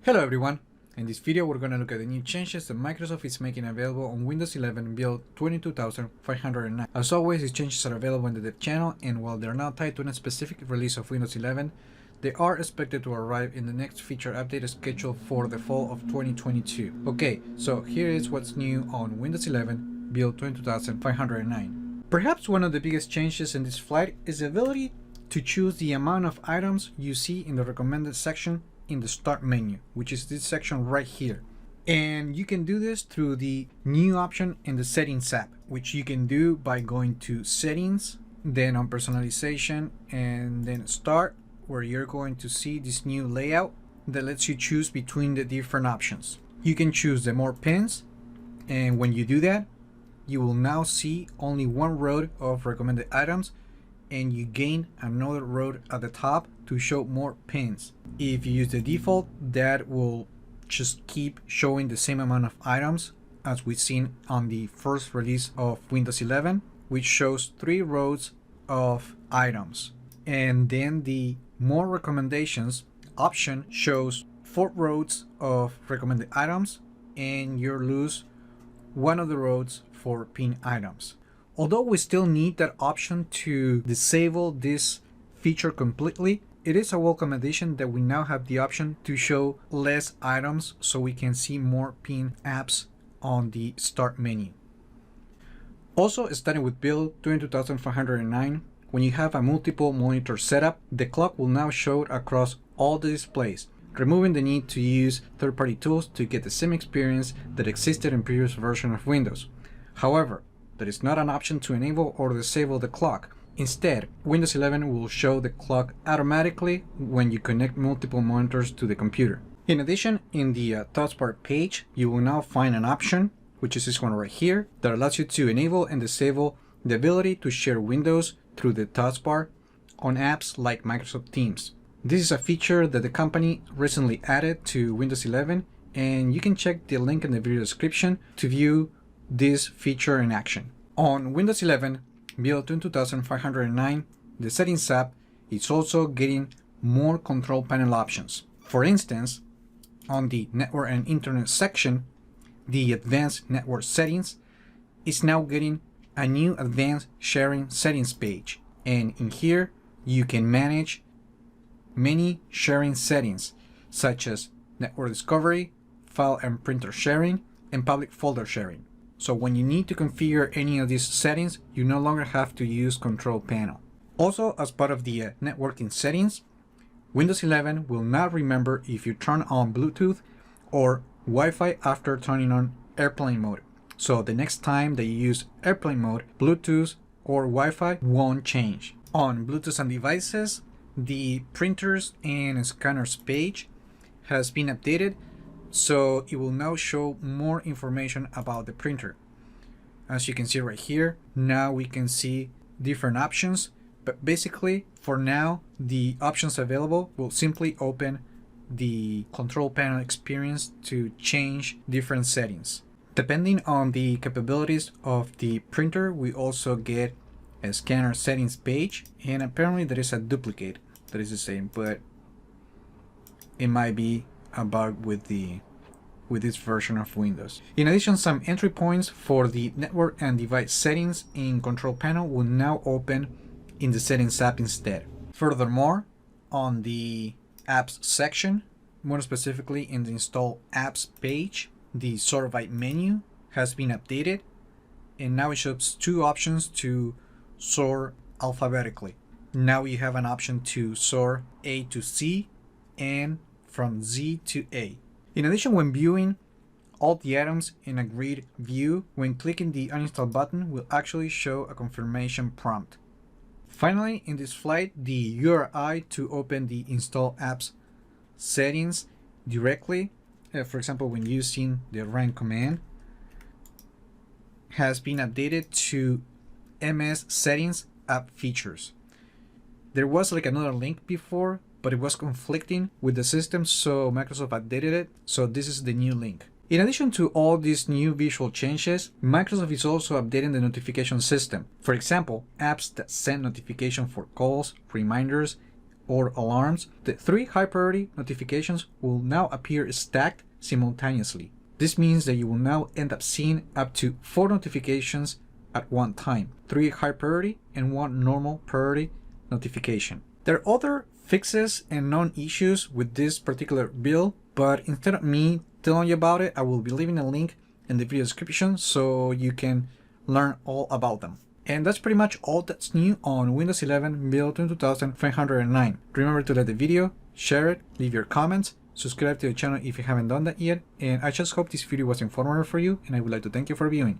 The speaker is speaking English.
Hello everyone! In this video we're going to look at the new changes that Microsoft is making available on Windows 11 build 22509. As always, these changes are available in the dev channel, and while they're not tied to any specific release of Windows 11, they are expected to arrive in the next feature update scheduled for the fall of 2022. Okay, so here is what's new on Windows 11 build 22509. Perhaps one of the biggest changes in this flight is the ability to choose the amount of items you see in the recommended section in the start menu, which is this section right here. And you can do this through the new option in the settings app, which you can do by going to settings, then on personalization, and then start, where you're going to see this new layout that lets you choose between the different options. You can choose the more pins, and when you do that, you will now see only one row of recommended items, and you gain another row at the top to show more pins. If you use the default, that will just keep showing the same amount of items as we've seen on the first release of Windows 11, which shows 3 rows of items. And then the more recommendations option shows 4 rows of recommended items, and you lose one of the rows for pin items. Although we still need that option to disable this feature completely, it is a welcome addition that we now have the option to show less items so we can see more pin apps on the start menu. Also, starting with build 22509, when you have a multiple monitor setup, the clock will now show across all the displays, removing the need to use third-party tools to get the same experience that existed in previous version of Windows. However, there is not an option to enable or disable the clock. Instead, Windows 11 will show the clock automatically when you connect multiple monitors to the computer. In addition, in the Taskbar page, you will now find an option, which is this one right here, that allows you to enable and disable the ability to share windows through the Taskbar on apps like Microsoft Teams. This is a feature that the company recently added to Windows 11, and you can check the link in the video description to view this feature in action. On Windows 11 build 22509, the settings app is also getting more control panel options. For instance, on the network and internet section, the advanced network settings is now getting a new advanced sharing settings page, and in here you can manage many sharing settings such as network discovery, file and printer sharing, and public folder sharing. So when you need to configure any of these settings, you no longer have to use control panel. Also, as part of the networking settings, Windows 11 will now remember if you turn on Bluetooth or Wi-Fi after turning on airplane mode. So the next time that you use airplane mode, Bluetooth or Wi-Fi won't change. On Bluetooth and devices, the printers and scanners page has been updated, so it will now show more information about the printer. As you can see right here, now we can see different options, but basically for now the options available will simply open the control panel experience to change different settings. Depending on the capabilities of the printer, we also get a scanner settings page, and apparently there is a duplicate that is the same, but it might be a bug with this version of Windows. In addition, some entry points for the network and device settings in control panel will now open in the settings app instead. Furthermore, on the apps section, more specifically in the install apps page, the sort by menu has been updated, and now it shows 2 options to sort alphabetically. Now you have an option to sort A to C and from Z to A. In addition, when viewing all the items in a grid view, when clicking the uninstall button will actually show a confirmation prompt. Finally, in this flight, the URI to open the install apps settings directly, for example when using the run command, has been updated to MS settings app features. There was like another link before, but it was conflicting with the system, so Microsoft updated it, so this is the new link. In addition to all these new visual changes, Microsoft is also updating the notification system. For example, apps that send notification for calls, reminders, or alarms, the 3 high priority notifications will now appear stacked simultaneously. This means that you will now end up seeing up to 4 notifications at one time, 3 high priority and 1 normal priority notification. There are other fixes and known issues with this particular build, but instead of me telling you about it, I will be leaving a link in the video description so you can learn all about them. And that's pretty much all that's new on Windows 11 build 22509. Remember to like the video, share it, leave your comments, subscribe to the channel if you haven't done that yet, and I just hope this video was informative for you, and I would like to thank you for viewing.